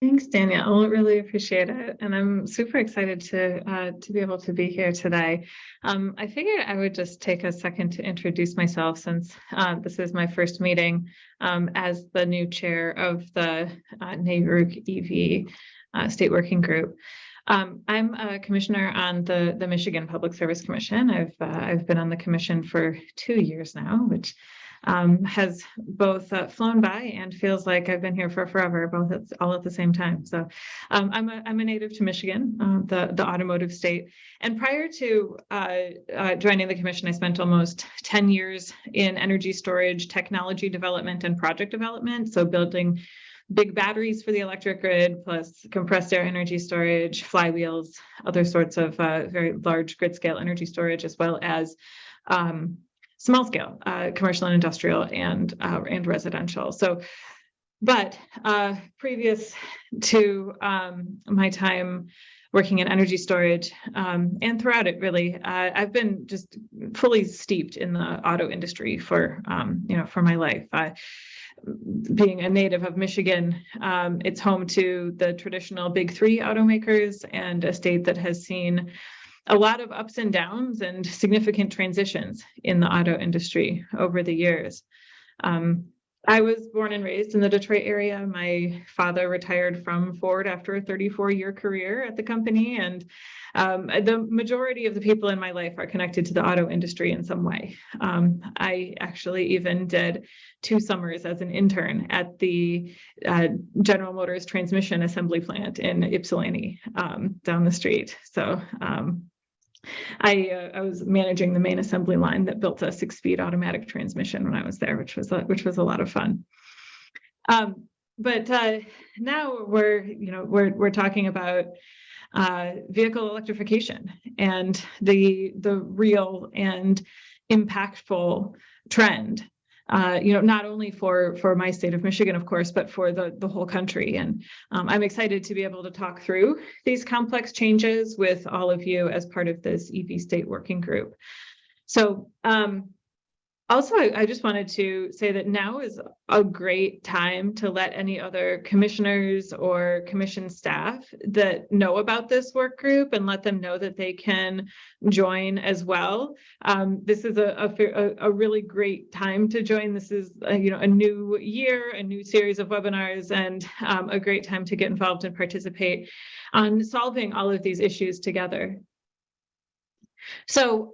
Thanks, Danielle. I really appreciate it, and I'm super excited to be able to be here today. I figured I would just take a second to introduce myself, since this is my first meeting as the new chair of the NARUC EV State Working Group. I'm a commissioner on the Michigan Public Service Commission. I've been on the commission for 2 years now, which has both flown by and feels like I've been here for forever, all at the same time. So I'm a native to Michigan, the automotive state. And prior to joining the commission, I spent almost 10 years in energy storage, technology development, and project development. So building big batteries for the electric grid, plus compressed air energy storage, flywheels, other sorts of very large grid scale energy storage, as well as small scale commercial and industrial and residential. So, but previous to my time working in energy storage and throughout it, really, I've been just fully steeped in the auto industry for my life. Being a native of Michigan, it's home to the traditional big three automakers, and a state that has seen a lot of ups and downs and significant transitions in the auto industry over the years. I was born and raised in the Detroit area. My father retired from Ford after a 34-year career at the company, and the majority of the people in my life are connected to the auto industry in some way. I actually even did 2 summers as an intern at the General Motors transmission assembly plant in Ypsilanti, down the street. So I was managing the main assembly line that built a 6-speed automatic transmission when I was there, which was a lot of fun. But now we're talking about vehicle electrification and the real and impactful trend. Not only for my state of Michigan, of course, but for the whole country. And I'm excited to be able to talk through these complex changes with all of you as part of this EV State Working Group. So also, I just wanted to say that now is a great time to let any other commissioners or commission staff that know about this work group and let them know that they can join as well. This is a really great time to join. This is a new year, a new series of webinars, and a great time to get involved and participate on solving all of these issues together. So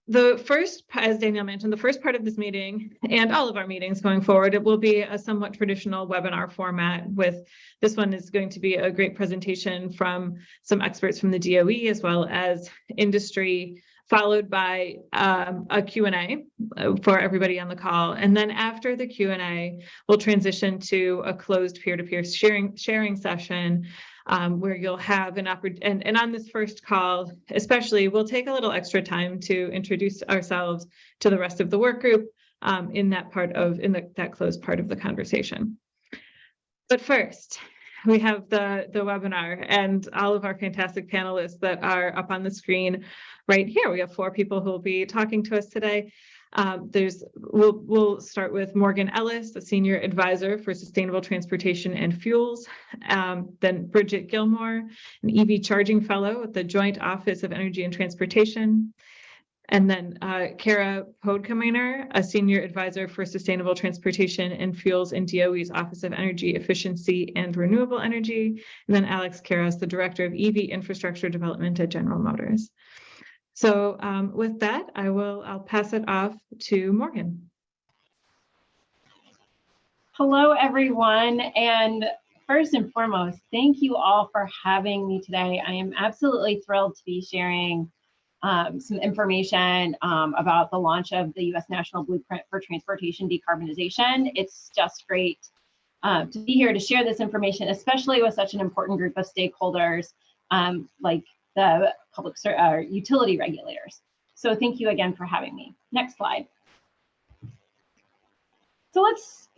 the first, as Danielle mentioned, the first part of this meeting and all of our meetings going forward, it will be a somewhat traditional webinar format. With this one is going to be a great presentation from some experts from the DOE as well as industry, followed by a Q&A for everybody on the call. And then after the Q&A, we'll transition to a closed peer-to-peer sharing session where you'll have an opportunity, and on this first call, especially, we'll take a little extra time to introduce ourselves to the rest of the work group in that closed part of the conversation. But first, we have the webinar and all of our fantastic panelists that are up on the screen right here. We have 4 people who will be talking to us today. We'll start with Morgan Ellis, the Senior Advisor for Sustainable Transportation and Fuels. Then Bridget Gilmore, an EV Charging Fellow at the Joint Office of Energy and Transportation. And then Kara Podkaminer, a Senior Advisor for Sustainable Transportation and Fuels in DOE's Office of Energy Efficiency and Renewable Energy. And then Alex Karras, the Director of EV Infrastructure Development at General Motors. So with that, I'll pass it off to Morgan. Hello, everyone. And first and foremost, thank you all for having me today. I am absolutely thrilled to be sharing some information about the launch of the U.S. National Blueprint for Transportation Decarbonization. It's just great to be here to share this information, especially with such an important group of stakeholders like the public utility regulators. So thank you again for having me. Next slide. So let's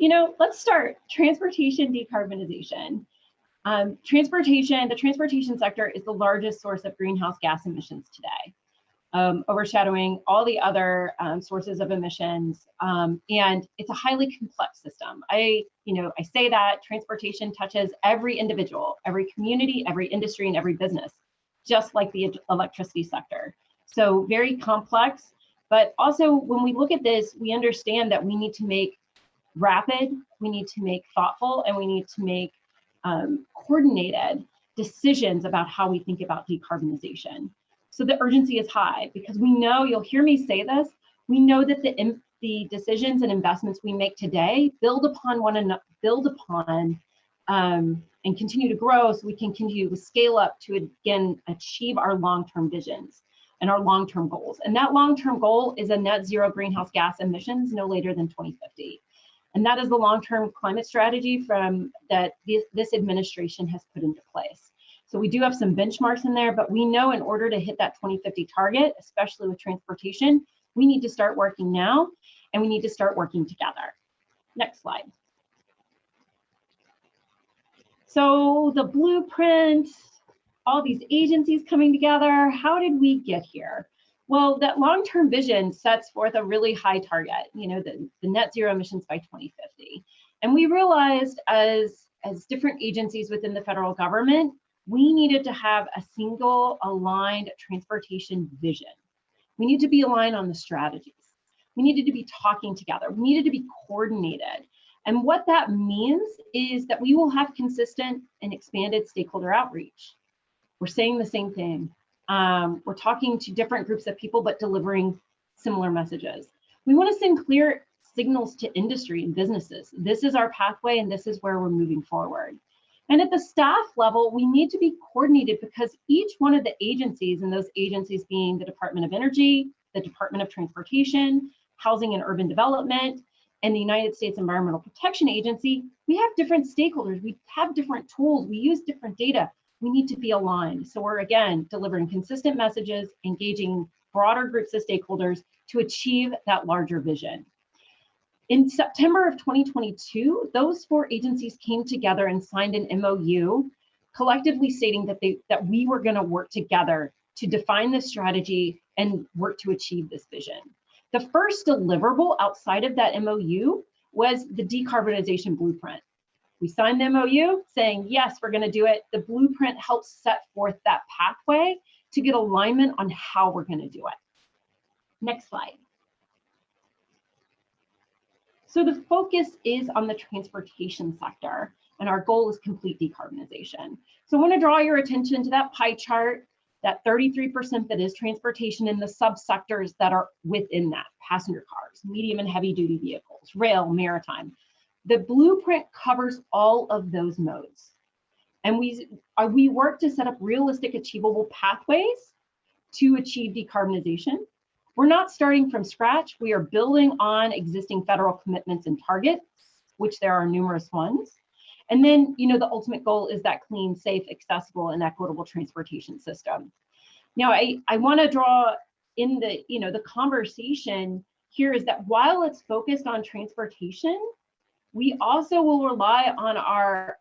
start. Transportation decarbonization. The transportation sector is the largest source of greenhouse gas emissions today. overshadowing all the other sources of emissions. And it's a highly complex system. I say that transportation touches every individual, every community, every industry, and every business, just like the electricity sector. So very complex, but also when we look at this, we understand that we need to make rapid, we need to make thoughtful, and we need to make coordinated decisions about how we think about decarbonization. So the urgency is high because we know, you'll hear me say this, we know that the decisions and investments we make today build upon one another, and continue to grow so we can continue to scale up to, again, achieve our long-term visions and our long-term goals. And that long-term goal is a net zero greenhouse gas emissions no later than 2050. And that is the long-term climate strategy that this administration has put into place. So we do have some benchmarks in there, but we know in order to hit that 2050 target, especially with transportation, we need to start working now, and we need to start working together. Next slide. So the blueprint, all these agencies coming together, how did we get here? Well, that long-term vision sets forth a really high target, the net zero emissions by 2050. And we realized as different agencies within the federal government, we needed to have a single aligned transportation vision. We need to be aligned on the strategies. We needed to be talking together. We needed to be coordinated. And what that means is that we will have consistent and expanded stakeholder outreach. We're saying the same thing. We're talking to different groups of people, but delivering similar messages. We want to send clear signals to industry and businesses. This is our pathway, and this is where we're moving forward. And at the staff level, we need to be coordinated because each one of the agencies, and those agencies being the Department of Energy, the Department of Transportation, Housing and Urban Development, and the United States Environmental Protection Agency, we have different stakeholders, we have different tools, we use different data. We need to be aligned. So we're, again, delivering consistent messages, engaging broader groups of stakeholders to achieve that larger vision. In September of 2022, those 4 agencies came together and signed an MOU, collectively stating that we were going to work together to define this strategy and work to achieve this vision. The first deliverable outside of that MOU was the decarbonization blueprint. We signed the MOU saying, yes, we're going to do it. The blueprint helps set forth that pathway to get alignment on how we're going to do it. Next slide. So the focus is on the transportation sector, and our goal is complete decarbonization. So I want to draw your attention to that pie chart, that 33% that is transportation, and the subsectors that are within that: passenger cars, medium and heavy duty vehicles, rail, maritime. The blueprint covers all of those modes. And we work to set up realistic, achievable pathways to achieve decarbonization. We're not starting from scratch. We are building on existing federal commitments and targets, which there are numerous ones. And then, the ultimate goal is that clean, safe, accessible, and equitable transportation system. Now, I want to draw in the conversation here is that while it's focused on transportation, we also will rely on our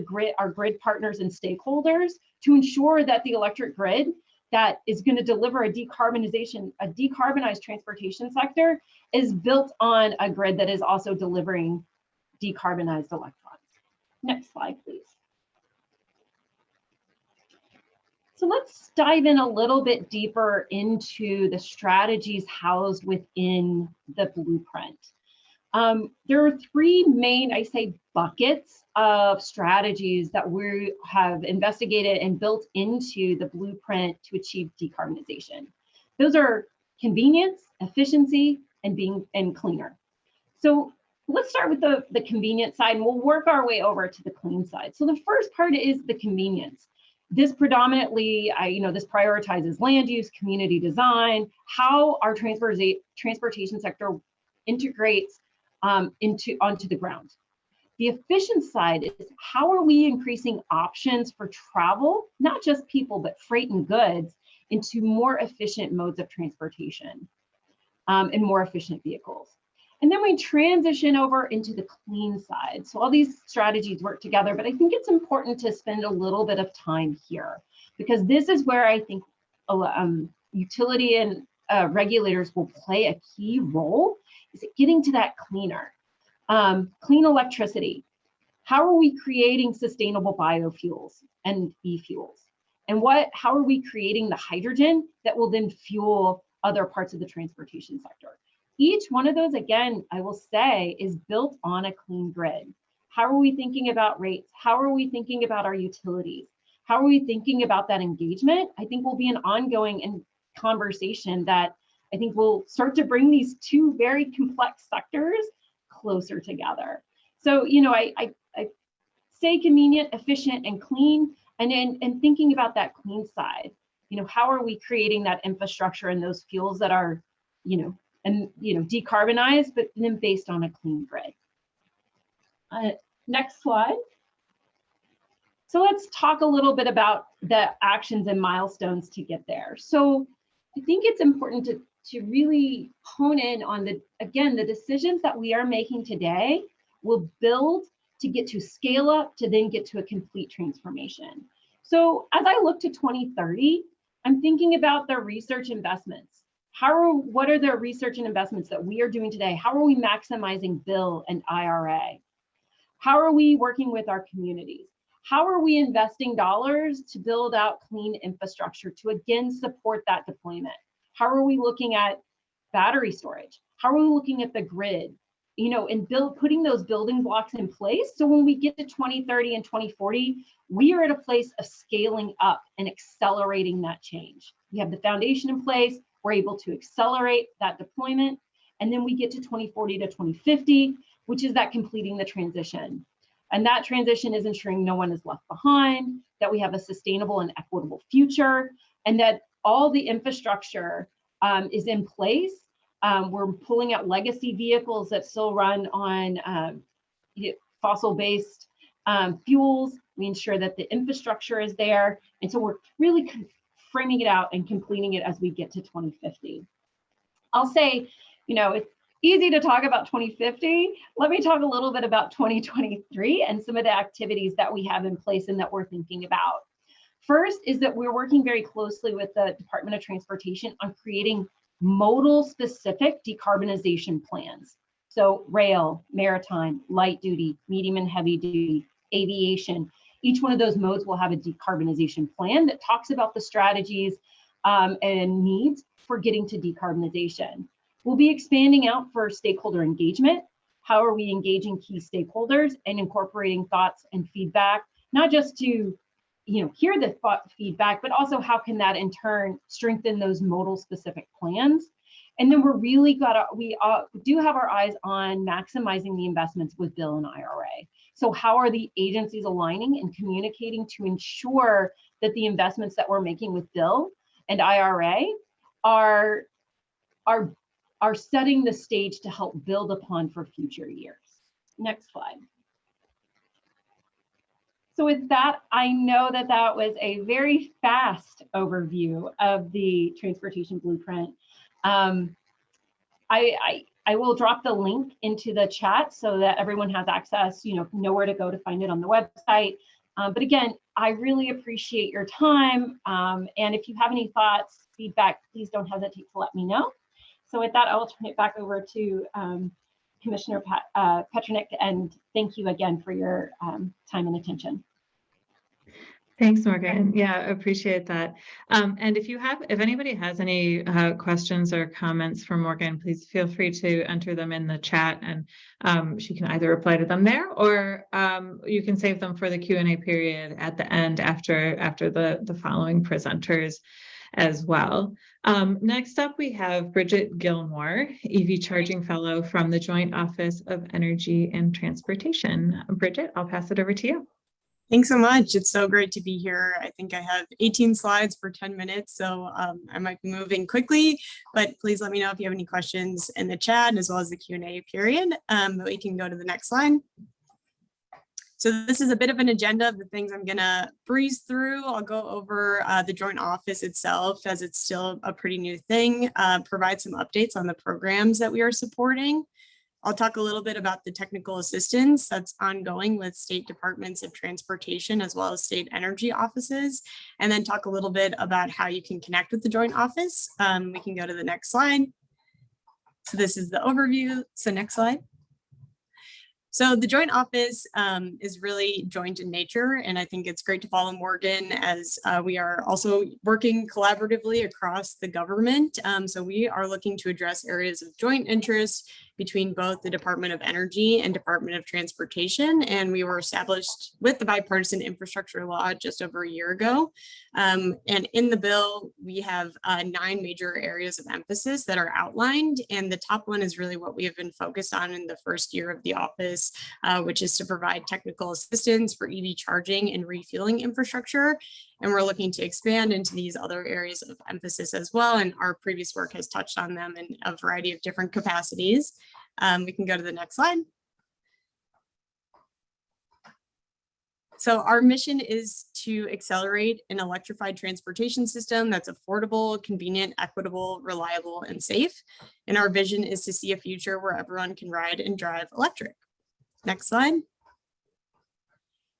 grid partners and stakeholders to ensure that the electric grid that is going to deliver a decarbonized transportation sector is built on a grid that is also delivering decarbonized electrons. Next slide, please. So let's dive in a little bit deeper into the strategies housed within the blueprint. There are 3 main, buckets of strategies that we have investigated and built into the blueprint to achieve decarbonization. Those are convenience, efficiency, and cleaner. So let's start with the convenience side, and we'll work our way over to the clean side. So the first part is the convenience. This predominantly, this prioritizes land use, community design, how our transportation sector integrates onto the ground. The efficient side is how are we increasing options for travel, not just people, but freight and goods, into more efficient modes of transportation and more efficient vehicles. And then we transition over into the clean side. So all these strategies work together, but I think it's important to spend a little bit of time here because this is where I think utility and regulators will play a key role is getting to that cleaner, clean electricity. How are we creating sustainable biofuels and e-fuels? And how are we creating the hydrogen that will then fuel other parts of the transportation sector? Each one of those, again, I will say, is built on a clean grid. How are we thinking about rates? How are we thinking about our utilities? How are we thinking about that engagement? I think will be an ongoing conversation that I think will start to bring these two very complex sectors closer together. So, you know, I say convenient, efficient, and clean, and thinking about that clean side. You know, how are we creating that infrastructure and those fuels that are, decarbonized, but then based on a clean grid. Next slide. So let's talk a little bit about the actions and milestones to get there. So I think it's important to really hone in on the decisions that we are making today will build to get to scale up to then get to a complete transformation. So as I look to 2030, I'm thinking about the research investments. What are the research and investments that we are doing today? How are we maximizing Bill and IRA? How are we working with our communities? How are we investing dollars to build out clean infrastructure to again support that deployment? How are we looking at battery storage? How are we looking at the grid? You know, and putting those building blocks in place. So when we get to 2030 and 2040, we are at a place of scaling up and accelerating that change. We have the foundation in place. We're able to accelerate that deployment. And then we get to 2040 to 2050, which is that completing the transition. And that transition is ensuring no one is left behind, that we have a sustainable and equitable future, and that all the infrastructure is in place. We're pulling out legacy vehicles that still run on fossil-based fuels. We ensure that the infrastructure is there. And so we're really framing it out and completing it as we get to 2050. I'll say, you know, it's easy to talk about 2050. Let me talk a little bit about 2023 and some of the activities that we have in place and that we're thinking about. First is that we're working very closely with the Department of Transportation on creating modal-specific decarbonization plans. So rail, maritime, light duty, medium and heavy duty, aviation. Each one of those modes will have a decarbonization plan that talks about the strategies and needs for getting to decarbonization. We'll be expanding out for stakeholder engagement. How are we engaging key stakeholders and incorporating thoughts and feedback, not just to hear the feedback, but also how can that in turn strengthen those modal specific plans. And then we do have our eyes on maximizing the investments with Bill and IRA. So how are the agencies aligning and communicating to ensure that the investments that we're making with Bill and IRA are setting the stage to help build upon for future years. Next slide. So with that, I know that that was a very fast overview of the transportation blueprint. I will drop the link into the chat so that everyone has access, know where to go to find it on the website. But again, I really appreciate your time. And if you have any thoughts, feedback, please don't hesitate to let me know. So with that, I will turn it back over to Commissioner Petronik, and thank you again for your time and attention. Thanks, Morgan. Yeah, appreciate that. And if anybody has any questions or comments for Morgan, please feel free to enter them in the chat, and she can either reply to them there, or you can save them for the Q&A period at the end after the following presenters as well. Next up, we have Bridget Gilmore, EV Charging Fellow from the Joint Office of Energy and Transportation. Bridget, I'll pass it over to you. Thanks so much. It's so great to be here. I think I have 18 slides for 10 minutes, so I might be moving quickly, but please let me know if you have any questions in the chat as well as the Q&A period. But we can go to the next slide. So this is a bit of an agenda of the things I'm gonna breeze through. I'll go over the Joint Office itself, as it's still a pretty new thing, provide some updates on the programs that we are supporting, I'll talk a little bit about the technical assistance that's ongoing with state departments of transportation as well as state energy offices, and then talk a little bit about how you can connect with the joint office. We can go to the next slide. So this is the overview. So next slide. So the joint office is really joint in nature, and I think it's great to follow Morgan as we are also working collaboratively across the government. So we are looking to address areas of joint interest between both the Department of Energy and Department of Transportation, and we were established with the bipartisan infrastructure law just over a year ago. And in the bill, we have 9 major areas of emphasis that are outlined, and the top one is really what we have been focused on in the first year of the office, which is to provide technical assistance for EV charging and refueling infrastructure. And we're looking to expand into these other areas of emphasis as well. And our previous work has touched on them in a variety of different capacities. We can go to the next slide. So our mission is to accelerate an electrified transportation system that's affordable, convenient, equitable, reliable, and safe. And our vision is to see a future where everyone can ride and drive electric. Next slide.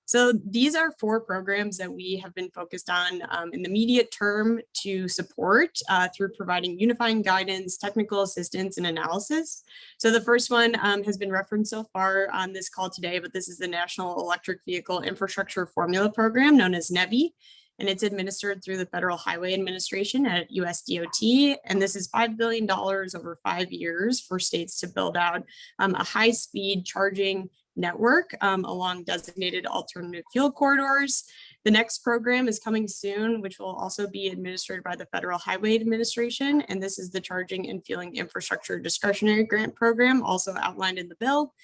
So these are 4 programs that we have been focused on in the immediate term to support through providing unifying guidance, technical assistance, and analysis. So the first one has been referenced so far on this call today, but this is the National Electric Vehicle Infrastructure Formula Program, known as NEVI, and it's administered through the Federal Highway Administration at USDOT. And this is $5 billion over 5 years for states to build out a high-speed charging network along designated alternative fuel corridors. The next program is coming soon, which will also be administered by the Federal Highway Administration. And this is the Charging and Fueling Infrastructure Discretionary Grant Program, also outlined in the bill.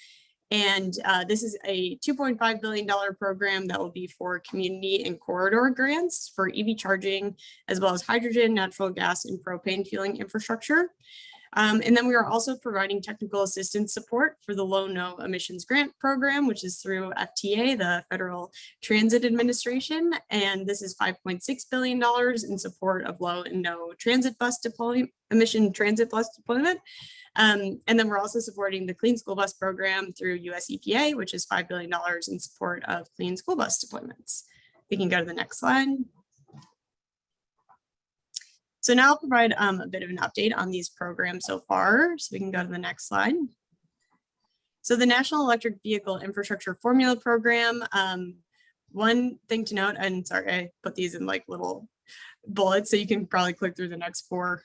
And this is a $2.5 billion program that will be for community and corridor grants for EV charging, as well as hydrogen, natural gas, and propane fueling infrastructure. And then we are also providing technical assistance support for the Low No Emissions Grant Program, which is through FTA, the Federal Transit Administration. And this is $5.6 billion in support of low and no transit bus deployment, emission transit bus deployment. And then we're also supporting the Clean School Bus Program through US EPA, which is $5 billion in support of clean school bus deployments. We can go to the next slide. So now I'll provide a bit of an update on these programs so far. So we can go to the next slide. So the National Electric Vehicle Infrastructure Formula Program, one thing to note, and sorry, I put these in like little bullets, so you can probably click through the next 4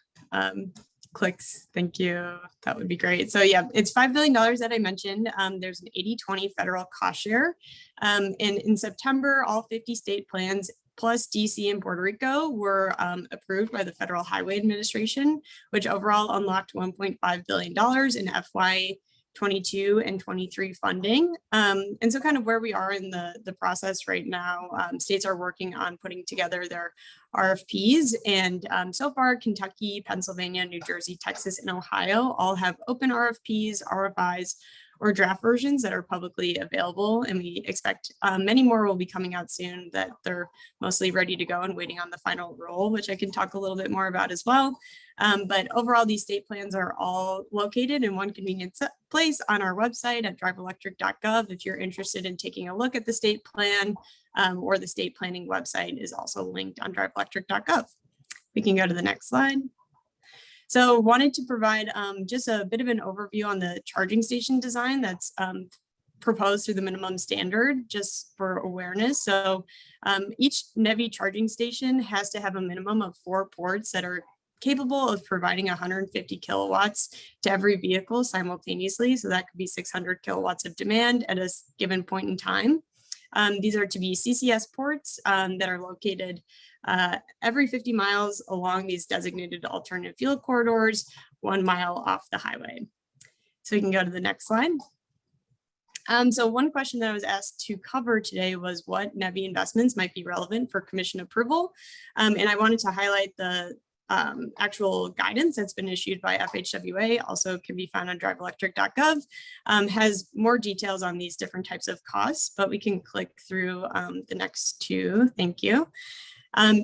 clicks. Thank you. That would be great. So yeah, it's $5 billion that I mentioned. There's an 80-20 federal cost share. And in September, all 50 state plans plus DC and Puerto Rico were approved by the Federal Highway Administration, which overall unlocked $1.5 billion in FY 22 and 23 funding. And so kind of where we are in the process right now, states are working on putting together their RFPs. And so far, Kentucky, Pennsylvania, New Jersey, Texas, and Ohio all have open RFPs, RFIs, or draft versions that are publicly available. And we expect many more will be coming out soon that they're mostly ready to go and waiting on the final rule, which I can talk a little bit more about as well. But overall, these state plans are all located in one convenient place on our website at driveelectric.gov. If you're interested in taking a look at the state plan, or the state planning website is also linked on driveelectric.gov. We can go to the next slide. So wanted to provide just a bit of an overview on the charging station design that's proposed through the minimum standard, just for awareness. So each NEVI charging station has to have a minimum of 4 ports that are capable of providing 150 kilowatts to every vehicle simultaneously. So that could be 600 kilowatts of demand at a given point in time. These are to be CCS ports that are located every 50 miles along these designated alternative fuel corridors, 1 mile off the highway. So we can go to the next slide. So one question that I was asked to cover today was what NEVI investments might be relevant for commission approval. And I wanted to highlight the actual guidance that's been issued by FHWA, also can be found on driveelectric.gov, has more details on these different types of costs, but we can click through the next 2. Thank you.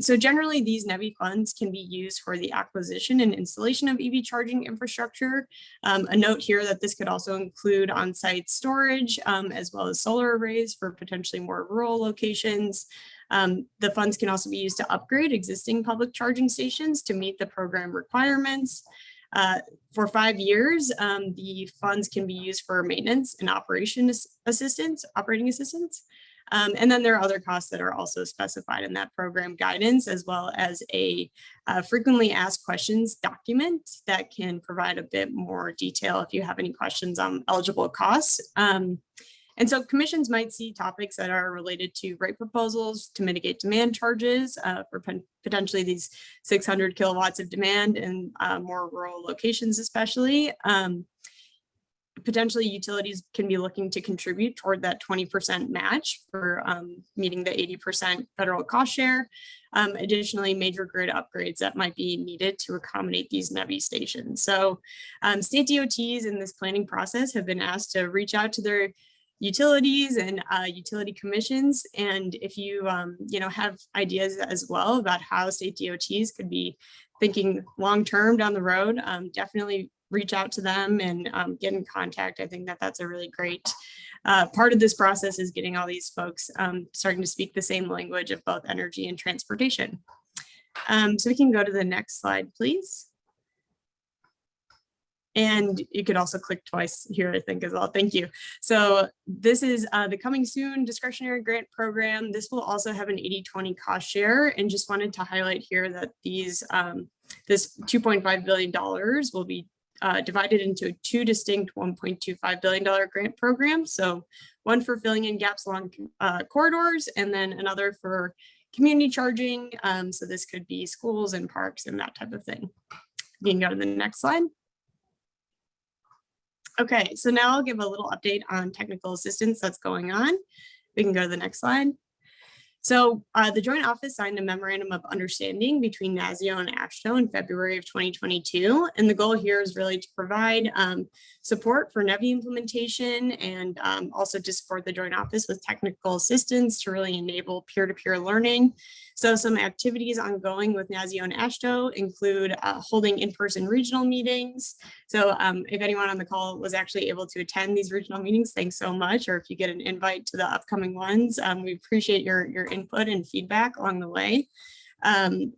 So generally, these NEVI funds can be used for the acquisition and installation of EV charging infrastructure. A note here that this could also include on-site storage, as well as solar arrays for potentially more rural locations. The funds can also be used to upgrade existing public charging stations to meet the program requirements. For 5 years, the funds can be used for maintenance and operating assistance. And then there are other costs that are also specified in that program guidance, as well as a frequently asked questions document that can provide a bit more detail if you have any questions on eligible costs. And so commissions might see topics that are related to rate proposals to mitigate demand charges for potentially these 600 kilowatts of demand in more rural locations, especially. Potentially utilities can be looking to contribute toward that 20% match for meeting the 80% federal cost share. Additionally, major grid upgrades that might be needed to accommodate these NEVI stations. So state DOTs in this planning process have been asked to reach out to their utilities and utility commissions. And if you, have ideas as well about how state DOTs could be thinking long-term down the road, definitely reach out to them and get in contact. I think that that's a really great part of this process, is getting all these folks starting to speak the same language of both energy and transportation. So we can go to the next slide, please. And you could also click twice here, I think, as well. Thank you. So this is the Coming Soon discretionary grant program. This will also have an 80-20 cost share, and just wanted to highlight here that these this $2.5 billion will be divided into 2 distinct $1.25 billion grant programs. So one for filling in gaps along corridors, and then another for community charging. So this could be schools and parks and that type of thing. You can go to the next slide. Okay, so now I'll give a little update on technical assistance that's going on. We can go to the next slide. So the Joint Office signed a memorandum of understanding between NASIO and AASHTO in February of 2022. And the goal here is really to provide support for NEVI implementation, and also to support the Joint Office with technical assistance to really enable peer-to-peer learning. So some activities ongoing with NASIO and AASHTO include holding in-person regional meetings. So if anyone on the call was actually able to attend these regional meetings, thanks so much. Or if you get an invite to the upcoming ones, we appreciate your input and feedback along the way.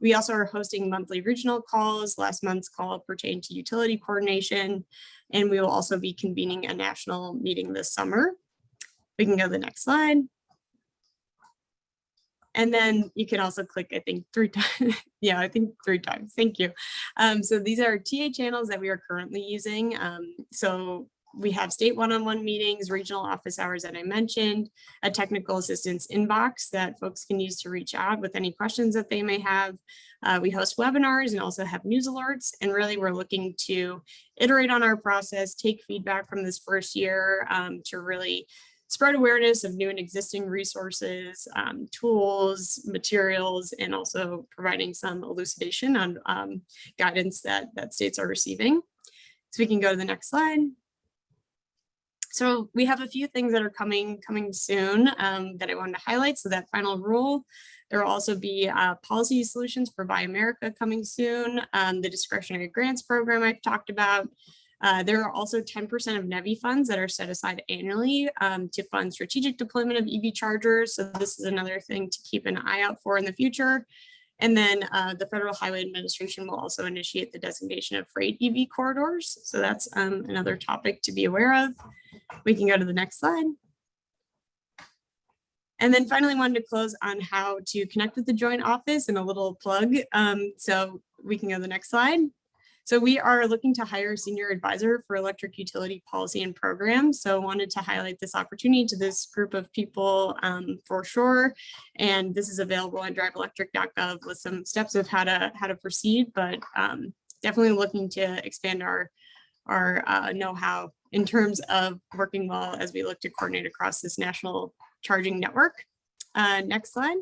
We also are hosting monthly regional calls. Last month's call pertained to utility coordination, and we will also be convening a national meeting this summer. We can go to the next slide. And then you can also click, I think, 3 times. Yeah, I think 3 times. Thank you. So these are TA channels that we are currently using. So we have state one-on-one meetings, regional office hours that I mentioned, a technical assistance inbox that folks can use to reach out with any questions that they may have. We host webinars and also have news alerts. And really, we're looking to iterate on our process, take feedback from this first year to really spread awareness of new and existing resources, tools, materials, and also providing some elucidation on guidance that states are receiving. So we can go to the next slide. So we have a few things that are coming soon that I wanted to highlight. So that final rule, there will also be policy solutions for Buy America coming soon. The discretionary grants program I've talked about. There are also 10% of NEVI funds that are set aside annually to fund strategic deployment of EV chargers. So this is another thing to keep an eye out for in the future. And then the Federal Highway Administration will also initiate the designation of freight EV corridors. So that's another topic to be aware of. We can go to the next slide. And then finally wanted to close on how to connect with the Joint Office and a little plug. So we can go to the next slide. So we are looking to hire a senior advisor for electric utility policy and programs. So wanted to highlight this opportunity to this group of people for sure. And this is available on driveelectric.gov with some steps of how to proceed, but definitely looking to expand our know-how in terms of working well as we look to coordinate across this national charging network. Next slide.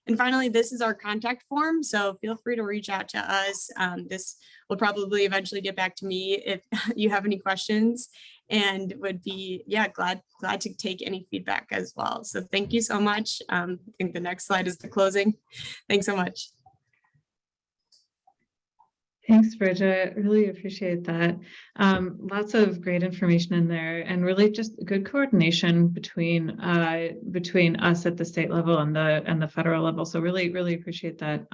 And finally, this is our contact form, so feel free to reach out to us. This will probably eventually get back to me if you have any questions, and would be glad to take any feedback as well. So thank you so much. I think the next slide is the closing. Thanks so much. Thanks, Bridget. Really appreciate that. Lots of great information in there, and really just good coordination between us at the state level and the federal level. So really appreciate that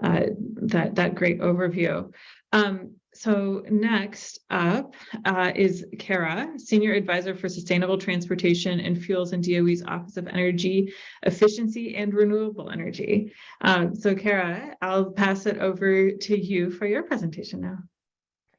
that great overview. So next up is Kara, Senior Advisor for Sustainable Transportation and Fuels in DOE's Office of Energy Efficiency and Renewable Energy. So Kara, I'll pass it over to you for your presentation now.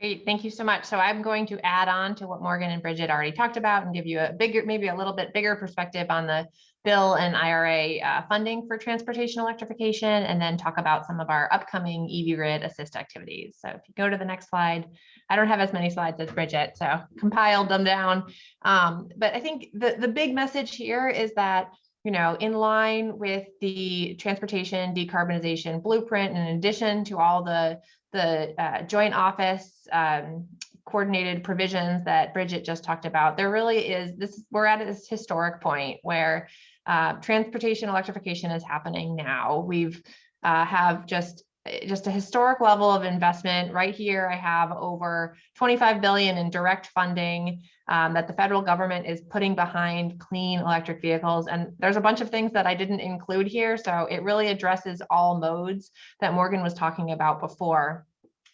Great, thank you so much. So I'm going to add on to what Morgan and Bridget already talked about and give you a bigger, maybe a little bit bigger perspective on the bill and IRA funding for transportation electrification, and then talk about some of our upcoming EV grid assist activities. So if you go to the next slide, I don't have as many slides as Bridget, so compiled them down. But I think the big message here is that, you know, in line with the transportation decarbonization blueprint, in addition to all the joint office coordinated provisions that Bridget just talked about, there really is we're at this historic point where transportation electrification is happening now. We've have just a historic level of investment. Right here, I have over 25 billion in direct funding that the federal government is putting behind clean electric vehicles. And there's a bunch of things that I didn't include here. So it really addresses all modes that Morgan was talking about before.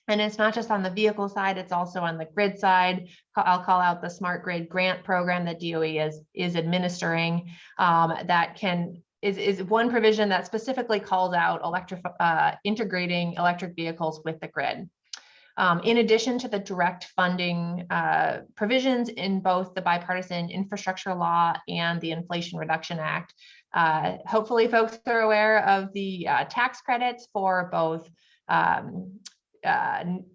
And it's not just on the vehicle side, it's also on the grid side. I'll call out the Smart Grid Grant Program that DOE is administering that is one provision that specifically calls out integrating electric vehicles with the grid. In addition to the direct funding provisions in both the bipartisan infrastructure law and the Inflation Reduction Act, hopefully folks are aware of the tax credits for both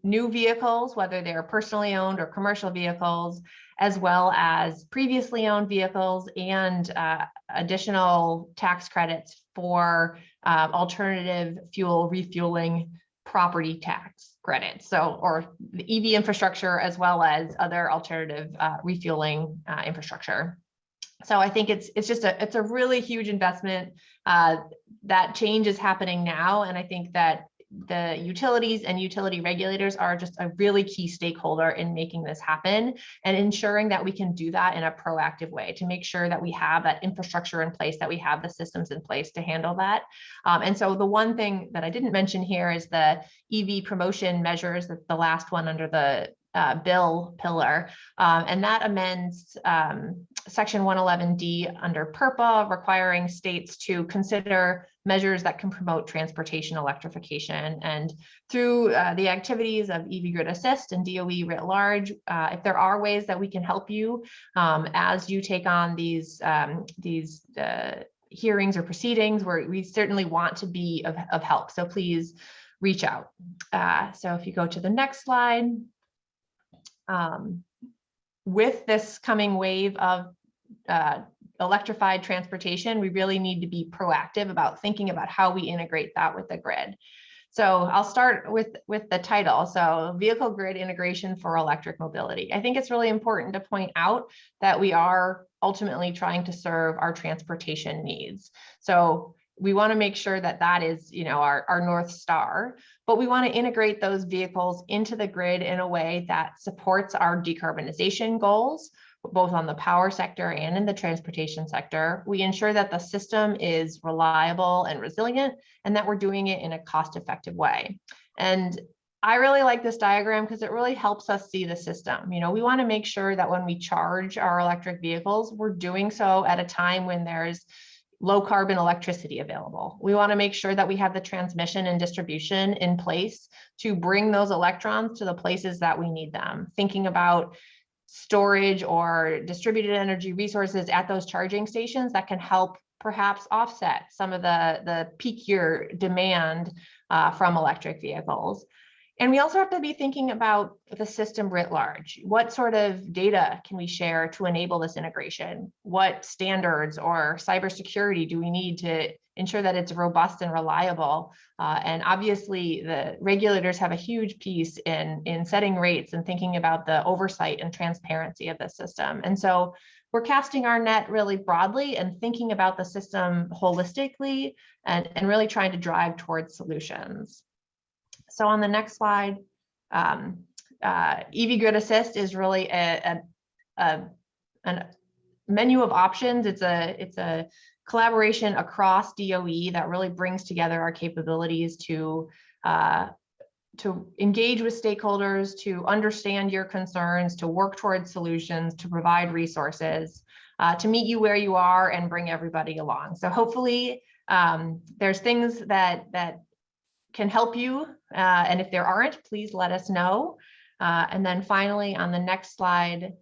new vehicles, whether they're personally owned or commercial vehicles, as well as previously owned vehicles, and additional tax credits for alternative fuel refueling property tax credits. So, or the EV infrastructure, as well as other alternative refueling infrastructure. So I think it's a really huge investment. That change is happening now, and I think that the utilities and utility regulators are just a really key stakeholder in making this happen and ensuring that we can do that in a proactive way to make sure that we have that infrastructure in place, that we have the systems in place to handle that. And so the one thing that I didn't mention here is the EV promotion measures. That's the last one under the bill pillar, and that amends section 111D under PURPA, requiring states to consider measures that can promote transportation electrification. And through the activities of EV Grid Assist and DOE writ large, if there are ways that we can help you as you take on these hearings or proceedings, where we certainly want to be of help. So please reach out. So if you go to the next slide. With this coming wave of electrified transportation, we really need to be proactive about thinking about how we integrate that with the grid. So I'll start with the title. So vehicle grid integration for electric mobility. I think it's really important to point out that we are ultimately trying to serve our transportation needs. So we want to make sure that that is, you know, our North Star, but we want to integrate those vehicles into the grid in a way that supports our decarbonization goals, both on the power sector and in the transportation sector. We ensure that the system is reliable and resilient, and that we're doing it in a cost-effective way. And I really like this diagram because it really helps us see the system. You know, we want to make sure that when we charge our electric vehicles, we're doing so at a time when there's low carbon electricity available. We want to make sure that we have the transmission and distribution in place to bring those electrons to the places that we need them. Thinking about storage or distributed energy resources at those charging stations that can help perhaps offset some of the peakier demand from electric vehicles. And we also have to be thinking about the system writ large. What sort of data can we share to enable this integration? What standards or cybersecurity do we need to ensure that it's robust and reliable? And obviously, the regulators have a huge piece in setting rates and thinking about the oversight and transparency of the system. And so we're casting our net really broadly and thinking about the system holistically and really trying to drive towards solutions. So on the next slide, EV Grid Assist is really a menu of options. It's a collaboration across DOE that really brings together our capabilities to engage with stakeholders, to understand your concerns, to work towards solutions, to provide resources, to meet you where you are and bring everybody along. So hopefully there's things that can help you. And if there aren't, please let us know. And then finally, on the next slide,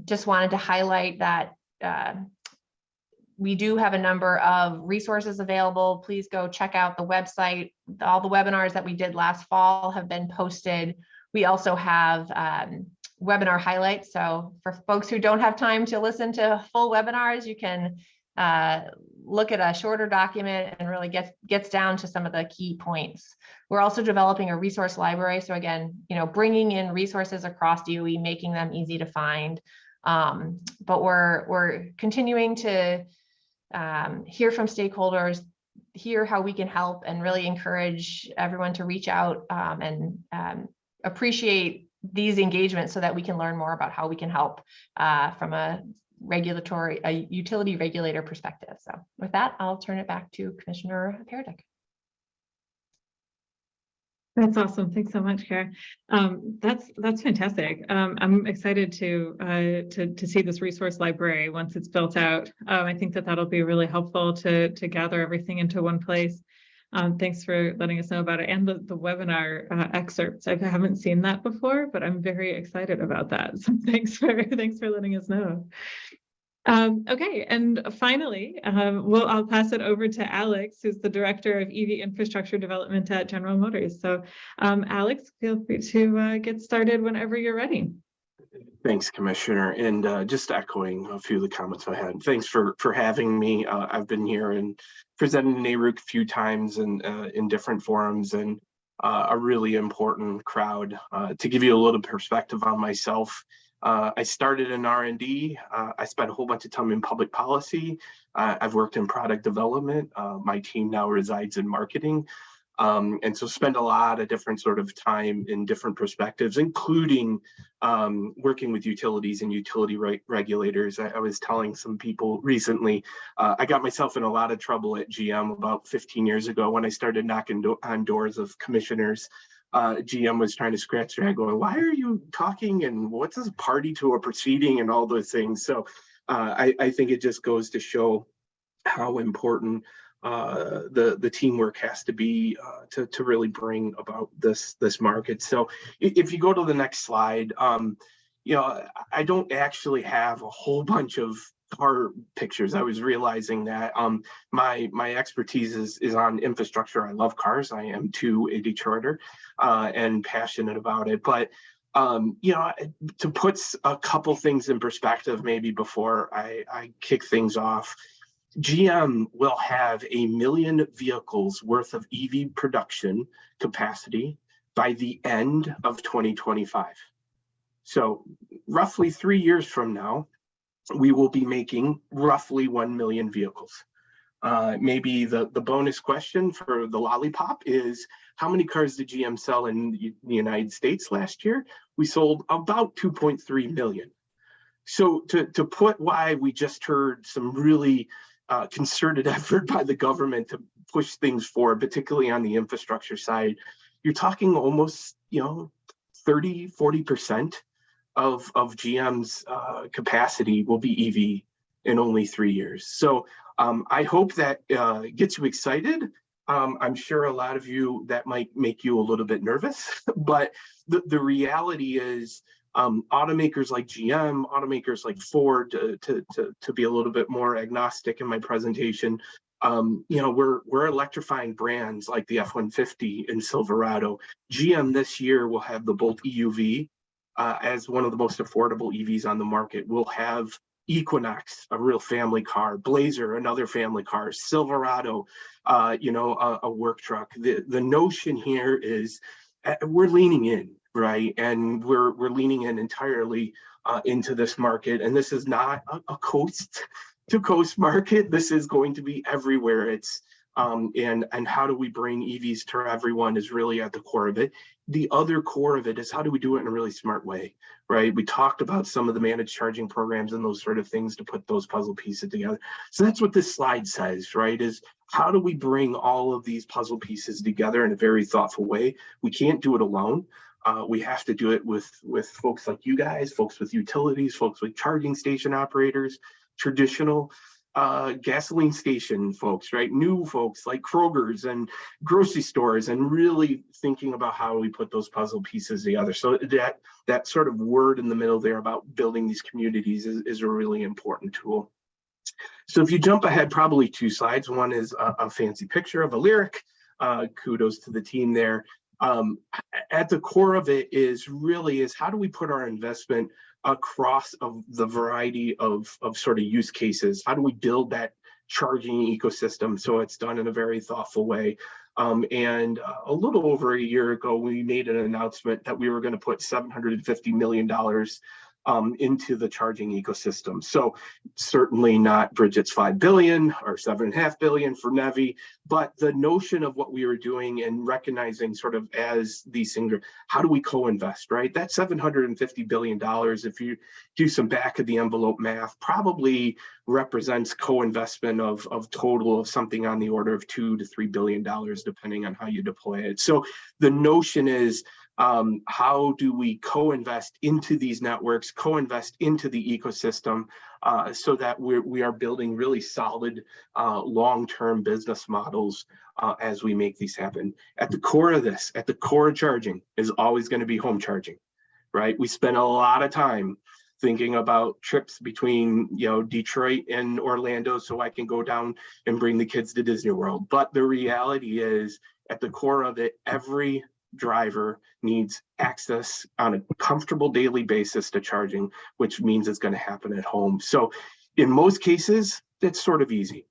just wanted to highlight that we do have a number of resources available. Please go check out the website. All the webinars that we did last fall have been posted. We also have webinar highlights. So for folks who don't have time to listen to full webinars, you can look at a shorter document and really gets down to some of the key points. We're also developing a resource library. So again, bringing in resources across DOE, making them easy to find. But we're continuing to hear from stakeholders, hear how we can help, and really encourage everyone to reach out and appreciate these engagements so that we can learn more about how we can help from a utility regulator perspective. So with that, I'll turn it back to Commissioner Paradick. That's awesome. Thanks so much, Kara. That's fantastic. I'm excited to see this resource library once it's built out. I think that'll be really helpful to gather everything into one place. Thanks for letting us know about it, and the webinar excerpts. I haven't seen that before, but I'm very excited about that. So thanks for letting us know. Okay, and finally, I'll pass it over to Alex, who's the Director of EV Infrastructure Development at General Motors. So Alex, feel free to get started whenever you're ready. Thanks, Commissioner. And just echoing a few of the comments I had. Thanks for having me. I've been here and presented in NARUC a few times and in different forums, and a really important crowd. To give you a little perspective on myself, I started in R&D. I spent a whole bunch of time in public policy. I've worked in product development. My team now resides in marketing. And so spend a lot of different sort of time in different perspectives, including working with utilities and utility regulators. I was telling some people recently, I got myself in a lot of trouble at GM about 15 years ago when I started knocking on doors of commissioners. GM was trying to scratch their head going, why are you talking, and what's this party to a proceeding, and all those things. So I think it just goes to show how important the teamwork has to be to really bring about this market. So if you go to the next slide, I don't actually have a whole bunch of car pictures. I was realizing that my expertise is on infrastructure. I love cars. I am too a Detroiter and passionate about it. But to put a couple things in perspective, maybe before I kick things off, GM will have 1 million vehicles worth of EV production capacity by the end of 2025. So roughly 3 years from now, we will be making roughly 1 million vehicles. Maybe the bonus question for the lollipop is, how many cars did GM sell in the United States last year? We sold about 2.3 million. So to put why we just heard some really concerted effort by the government to push things forward, particularly on the infrastructure side, you're talking almost 30-40% of GM's capacity will be EV in only 3 years. So I hope that gets you excited. I'm sure a lot of you, that might make you a little bit nervous, but the reality is automakers like GM, automakers like Ford, to be a little bit more agnostic in my presentation, We're electrifying brands like the F-150 and Silverado. GM this year will have the Bolt EUV as one of the most affordable EVs on the market. We'll have Equinox, a real family car, Blazer, another family car, Silverado, a work truck. The notion here is we're leaning in, right? And we're leaning in entirely into this market. And this is not a coast to coast market. This is going to be everywhere. It's and how do we bring EVs to everyone is really at the core of it. The other core of it is how do we do it in a really smart way, right? We talked about some of the managed charging programs and those sort of things to put those puzzle pieces together. So that's what this slide says, right? Is how do we bring all of these puzzle pieces together in a very thoughtful way? We can't do it alone. We have to do it with folks like you guys, folks with utilities, folks with charging station operators, traditional gasoline station folks, right? New folks like Kroger's and grocery stores, and really thinking about how we put those puzzle pieces together. So that sort of word in the middle there about building these communities is a really important tool. So if you jump ahead probably 2 slides, one is a fancy picture of a lyric. Kudos to the team there. At the core of it is how do we put our investment across the variety of sort of use cases? How do we build that charging ecosystem so it's done in a very thoughtful way? And a little over a year ago, we made an announcement that we were going to put $750 million into the charging ecosystem. So certainly not Bridget's 5 billion or 7.5 billion for NEVI, but the notion of what we were doing and recognizing sort of as these things, how do we co-invest, right? That $750 billion, if you do some back of the envelope math, probably represents co-investment of total of something on the order of $2 to $3 billion, depending on how you deploy it. So the notion is, how do we co-invest into these networks, co-invest into the ecosystem, so that we are building really solid long-term business models as we make these happen. At the core of this, at the core of charging is always going to be home charging, right? We spend a lot of time thinking about trips between Detroit and Orlando so I can go down and bring the kids to Disney World. But the reality is, at the core of it, every driver needs access on a comfortable daily basis to charging, which means it's going to happen at home. So in most cases, that's sort of easy.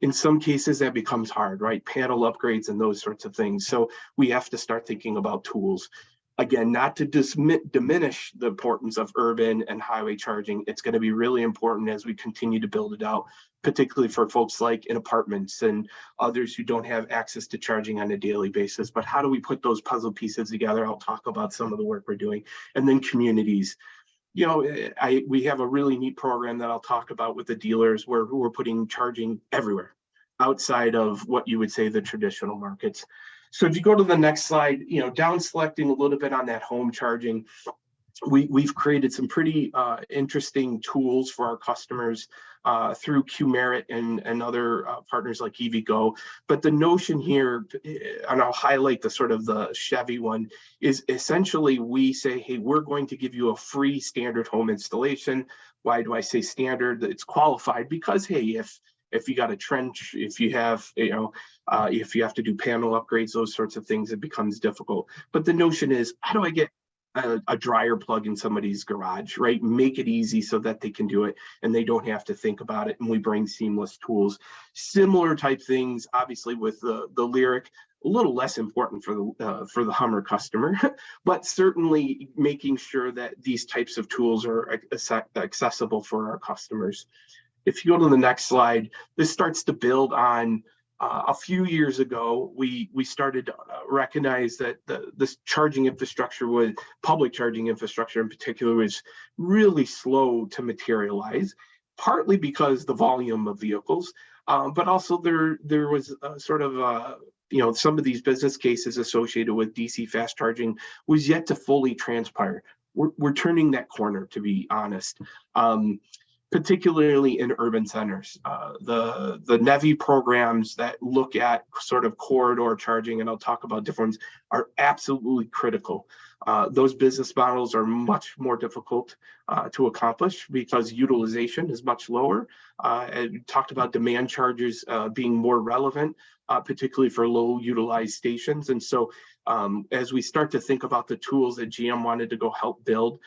In some cases, that becomes hard, right? Panel upgrades and those sorts of things. So we have to start thinking about tools. Again, not to diminish the importance of urban and highway charging. It's going to be really important as we continue to build it out, particularly for folks like in apartments and others who don't have access to charging on a daily basis. But how do we put those puzzle pieces together? I'll talk about some of the work we're doing. And then communities. We have a really neat program that I'll talk about with the dealers where we're putting charging everywhere outside of what you would say the traditional markets. So if you go to the next slide, down selecting a little bit on that home charging, we've created some pretty interesting tools for our customers through QMerit and other partners like EVgo. But the notion here, and I'll highlight the sort of the Chevy one, is essentially we say, hey, we're going to give you a free standard home installation. Why do I say standard? It's qualified because, hey, if you got a trench, if you have, if you have to do panel upgrades, those sorts of things, it becomes difficult. But the notion is, how do I get a dryer plug in somebody's garage, right? Make it easy so that they can do it and they don't have to think about it. And we bring seamless tools. Similar type things, obviously, with the Lyric, a little less important for the Hummer customer, but certainly making sure that these types of tools are accessible for our customers. If you go to the next slide, this starts to build on a few years ago, we started to recognize that this charging infrastructure, public charging infrastructure in particular, was really slow to materialize, partly because the volume of vehicles, but also there was sort of some of these business cases associated with DC fast charging was yet to fully transpire. We're turning that corner, to be honest. Particularly in urban centers. The NEVI programs that look at sort of corridor charging, and I'll talk about different ones, are absolutely critical. Those business models are much more difficult to accomplish because utilization is much lower. And we talked about demand charges being more relevant, particularly for low utilized stations. And so as we start to think about the tools that GM wanted to go help build,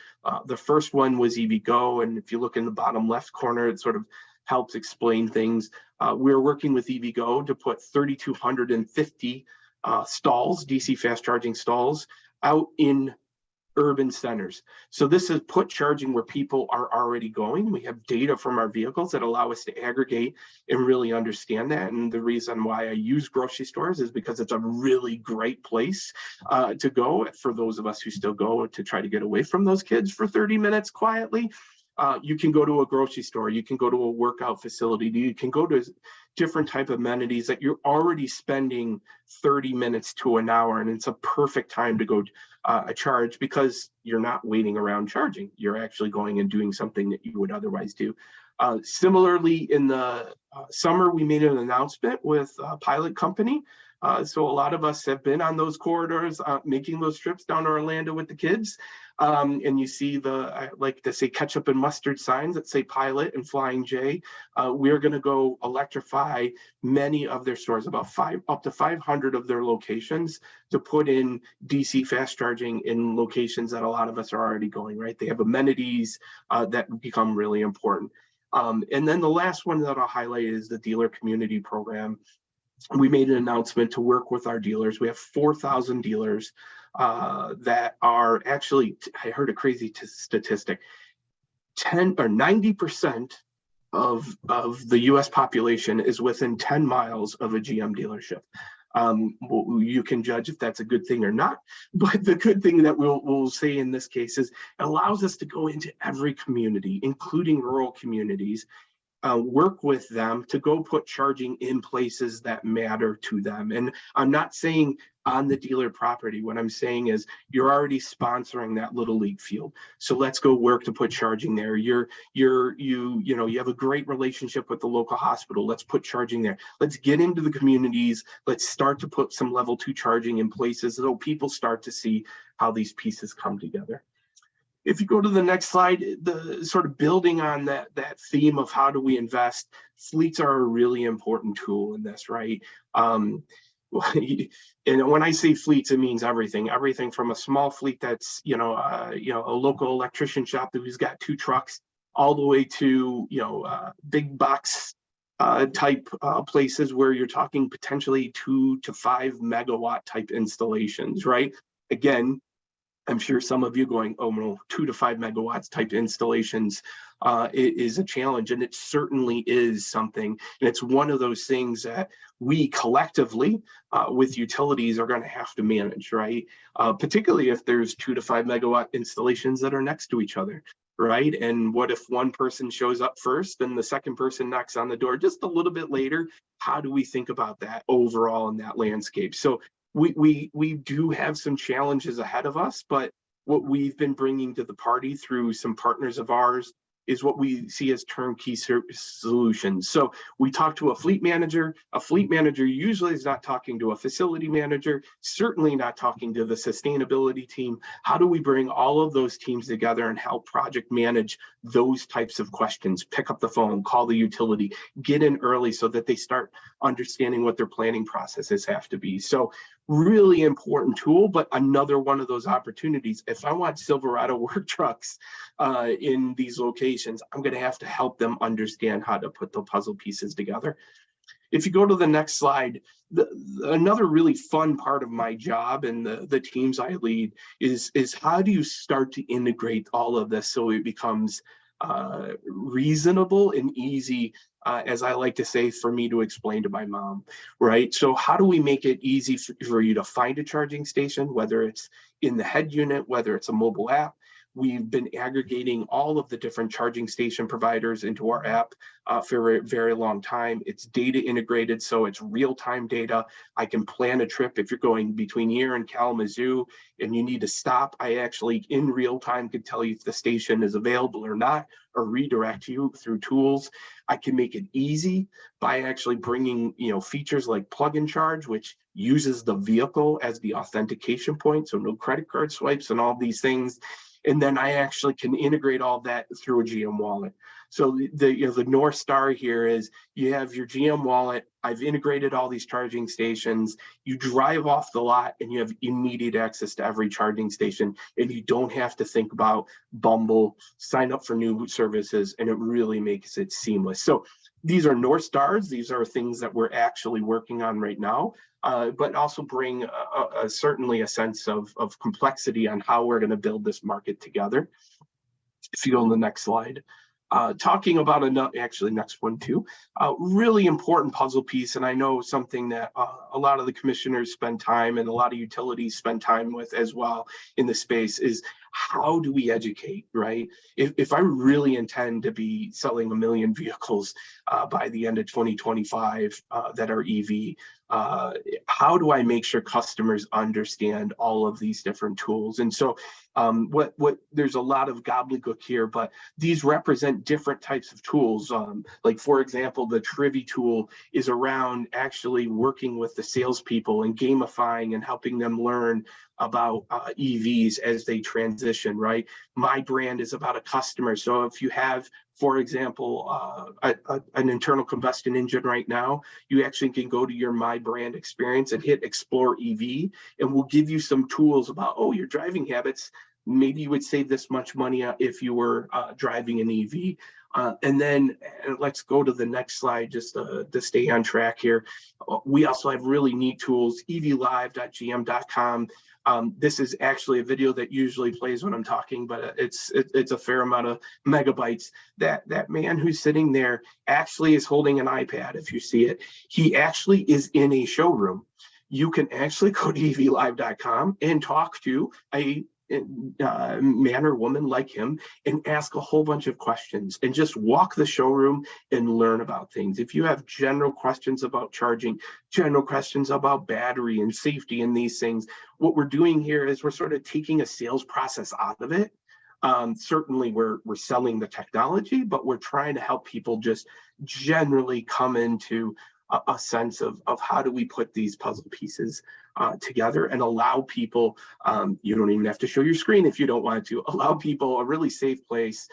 the first one was EVgo. And if you look in the bottom left corner, it sort of helps explain things. We're working with EVgo to put 3,250 stalls, DC fast charging stalls, out in urban centers. So this is put charging where people are already going. We have data from our vehicles that allow us to aggregate and really understand that. And the reason why I use grocery stores is because it's a really great place to go for those of us who still go to try to get away from those kids for 30 minutes quietly. You can go to a grocery store, you can go to a workout facility, you can go to different type of amenities that you're already spending 30 minutes to an hour, and it's a perfect time to go charge because you're not waiting around charging. You're actually going and doing something that you would otherwise do. Similarly, in the summer, we made an announcement with a pilot company. So a lot of us have been on those corridors, making those trips down to Orlando with the kids. And you see I like to say ketchup and mustard signs that say Pilot and Flying J. We're going to go electrify many of their stores, about up to 500 of their locations, to put in DC fast charging in locations that a lot of us are already going, right? They have amenities that become really important. And then the last one that I'll highlight is the dealer community program. We made an announcement to work with our dealers. We have 4,000 dealers that are actually, I heard a crazy statistic, 10 or 90% of the US population is within 10 miles of a GM dealership. You can judge if that's a good thing or not, but the good thing that we'll say in this case is it allows us to go into every community, including rural communities, work with them to go put charging in places that matter to them. And I'm not saying on the dealer property. What I'm saying is you're already sponsoring that little league field. So let's go work to put charging there. You have a great relationship with the local hospital. Let's put charging there. Let's get into the communities. Let's start to put some level 2 charging in places so people start to see how these pieces come together. If you go to the next slide, the sort of building on that theme of how do we invest, fleets are a really important tool in this, right? And when I say fleets, it means everything from a small fleet that's, a local electrician shop who's got 2 trucks, all the way to, big box type places where you're talking potentially 2 to 5 megawatt type installations, right? Again, I'm sure some of you going, oh no, 2 to 5 megawatts type installations is a challenge, and it certainly is something. And it's one of those things that we collectively with utilities are going to have to manage, right? Particularly if there's 2 to 5 megawatt installations that are next to each other, right? And what if one person shows up first and the second person knocks on the door just a little bit later? How do we think about that overall in that landscape? So we do have some challenges ahead of us, but what we've been bringing to the party through some partners of ours is what we see as turnkey solutions. So we talk to a fleet manager. A fleet manager usually is not talking to a facility manager, certainly not talking to the sustainability team. How do we bring all of those teams together and help project manage those types of questions? Pick up the phone, call the utility, get in early so that they start understanding what their planning processes have to be. So really important tool, but another one of those opportunities. If I want Silverado work trucks in these locations, I'm going to have to help them understand how to put the puzzle pieces together. If you go to the next slide, another really fun part of my job and the teams I lead is how do you start to integrate all of this so it becomes reasonable and easy, as I like to say, for me to explain to my mom, right? So how do we make it easy for you to find a charging station, whether it's in the head unit, whether it's a mobile app, We've been aggregating all of the different charging station providers into our app for a very long time. It's data integrated, so it's real-time data. I can plan a trip if you're going between here and Kalamazoo and you need to stop. I actually, in real time, could tell you if the station is available or not, or redirect you through tools. I can make it easy by actually bringing, features like plug and charge, which uses the vehicle as the authentication point, so no credit card swipes and all these things. And then I actually can integrate all that through a GM wallet. So the North Star here is you have your GM wallet. I've integrated all these charging stations. You drive off the lot and you have immediate access to every charging station, and you don't have to think about Bumble, sign up for new services, and it really makes it seamless. So these are North Stars. These are things that we're actually working on right now, but also bring certainly a sense of complexity on how we're going to build this market together. If you go on the next slide. Talking about actually next one too, really important puzzle piece, and I know something that a lot of the commissioners spend time and a lot of utilities spend time with as well in the space is how do we educate, right? If I really intend to be selling 1 million vehicles by the end of 2025 that are EV, how do I make sure customers understand all of these different tools? And so there's a lot of gobbledygook here, but these represent different types of tools. Like, for example, the Trivi tool is around actually working with the salespeople and gamifying and helping them learn about EVs as they transition, right? My brand is about a customer. So if you have, for example, an internal combustion engine right now, you actually can go to your My Brand experience and hit Explore EV, and we'll give you some tools about, oh, your driving habits. Maybe you would save this much money if you were driving an EV. And then let's go to the next slide just to stay on track here. We also have really neat tools, evlive.gm.com. This is actually a video that usually plays when I'm talking, but it's a fair amount of megabytes. That man who's sitting there actually is holding an iPad. If you see it, he actually is in a showroom. You can actually go to evlive.com and talk to a man or woman like him and ask a whole bunch of questions and just walk the showroom and learn about things. If you have general questions about charging, general questions about battery and safety and these things, what we're doing here is we're sort of taking a sales process out of it. Certainly we're selling the technology, but we're trying to help people just generally come into a sense of how do we put these puzzle pieces together and allow people, you don't even have to show your screen if you don't want to, allow people a really safe place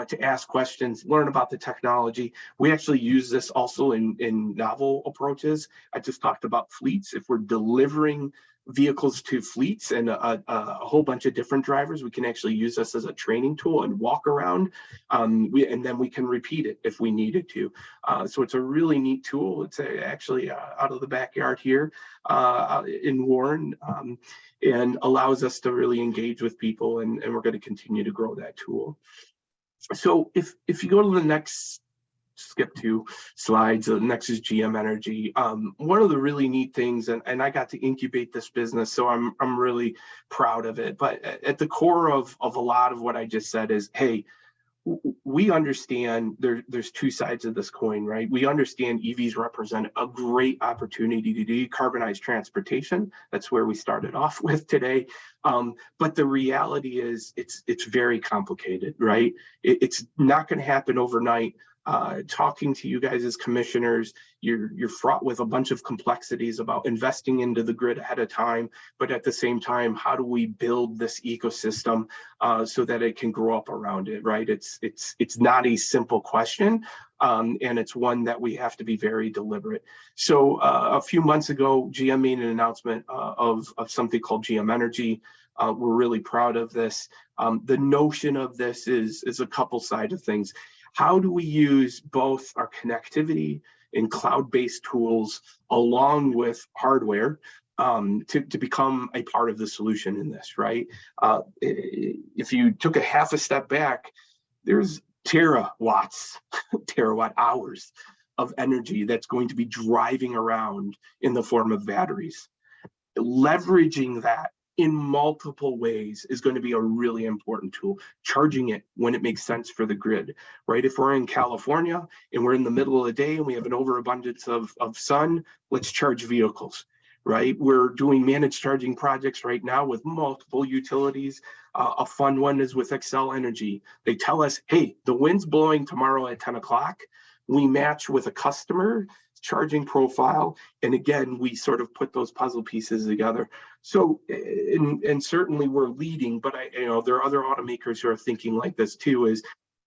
to ask questions, learn about the technology. We actually use this also in novel approaches. I just talked about fleets. If we're delivering vehicles to fleets and a whole bunch of different drivers, we can actually use this as a training tool and walk around, and then we can repeat it if we needed to. So it's a really neat tool. It's actually out of the backyard here in Warren, and allows us to really engage with people, and we're going to continue to grow that tool. So if you go to the next, skip 2 slides, next is GM Energy. One of the really neat things, and I got to incubate this business, so I'm really proud of it. But at the core of a lot of what I just said is, hey, we understand there's 2 sides of this coin, right? We understand EVs represent a great opportunity to decarbonize transportation. That's where we started off with today. But the reality is it's very complicated, right? It's not going to happen overnight. Talking to you guys as commissioners, you're fraught with a bunch of complexities about investing into the grid ahead of time, but at the same time, how do we build this ecosystem so that it can grow up around it, right? It's not a simple question, and it's one that we have to be very deliberate. So a few months ago, GM made an announcement of something called GM Energy. We're really proud of this. The notion of this is a couple sides of things. How do we use both our connectivity and cloud-based tools along with hardware to become a part of the solution in this, right? If you took a half a step back, there's terawatt hours of energy that's going to be driving around in the form of batteries. Leveraging that in multiple ways is going to be a really important tool. Charging it when it makes sense for the grid, right? If we're in California and we're in the middle of the day and we have an overabundance of sun, let's charge vehicles, right? We're doing managed charging projects right now with multiple utilities. A fun one is with Xcel Energy. They tell us, hey, the wind's blowing tomorrow at 10 o'clock. We match with a customer charging profile. And again, we sort of put those puzzle pieces together. So, and certainly we're leading, but there are other automakers who are thinking like this too, is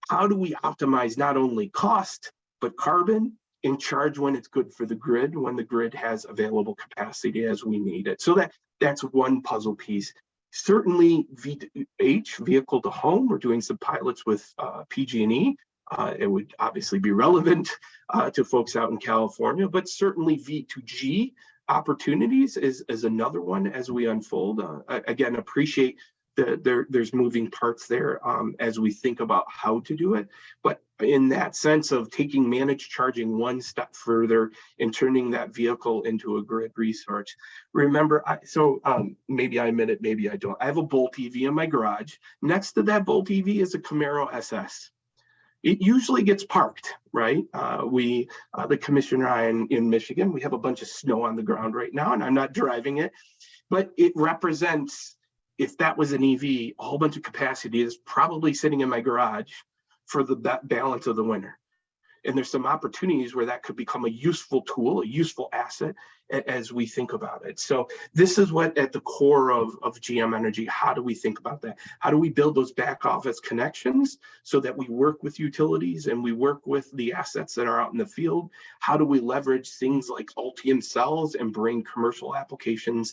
how do we optimize not only cost, but carbon, and charge when it's good for the grid, when the grid has available capacity as we need it. So that's one puzzle piece. Certainly VH, vehicle to home, we're doing some pilots with PG&E. It would obviously be relevant to folks out in California, but certainly V2G opportunities is another one as we unfold. Again, appreciate there's moving parts there as we think about how to do it. But in that sense of taking managed charging one step further and turning that vehicle into a grid resource. Remember, maybe I admit it, maybe I don't. I have a Bolt EV in my garage. Next to that Bolt EV is a Camaro SS. It usually gets parked, right? The commissioner and I in Michigan, we have a bunch of snow on the ground right now, and I'm not driving it, but it represents, if that was an EV, a whole bunch of capacity is probably sitting in my garage for the balance of the winter. And there's some opportunities where that could become a useful tool, a useful asset as we think about it. So this is what at the core of GM Energy, how do we think about that? How do we build those back office connections so that we work with utilities and we work with the assets that are out in the field? How do we leverage things like Ultium cells and bring commercial applications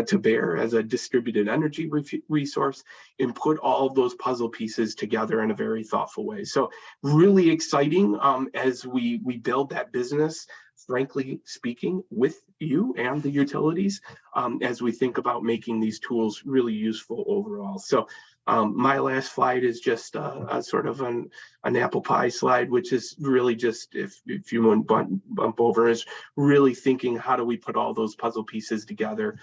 to bear as a distributed energy resource, and put all of those puzzle pieces together in a very thoughtful way? So really exciting as we build that business, frankly speaking, with you and the utilities as we think about making these tools really useful overall. So my last slide is just a sort of an apple pie slide, which is really just, if you want to bump over, is really thinking how do we put all those puzzle pieces together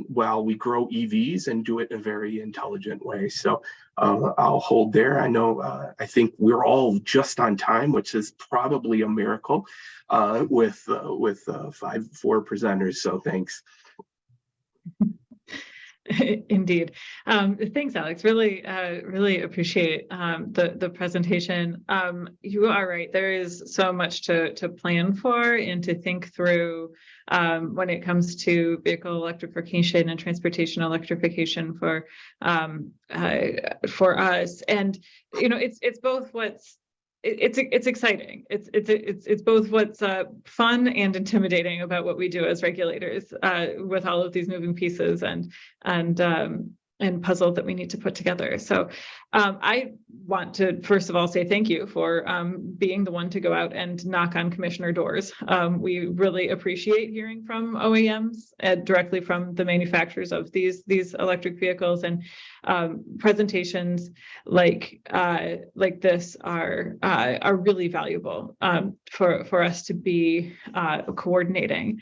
while we grow EVs and do it in a very intelligent way. So I'll hold there. I know, I think we're all just on time, which is probably a miracle with 4 presenters. So thanks. Indeed. Thanks, Alex. Really appreciate the presentation. You are right. There is so much to plan for and to think through when it comes to vehicle electrification and transportation electrification for us. And it's both what's it's exciting. It's both what's fun and intimidating about what we do as regulators with all of these moving pieces and puzzles that we need to put together. So I want to first of all say thank you for being the one to go out and knock on commissioner doors. We really appreciate hearing from OEMs directly from the manufacturers of these electric vehicles, and presentations like this are really valuable for us to be coordinating.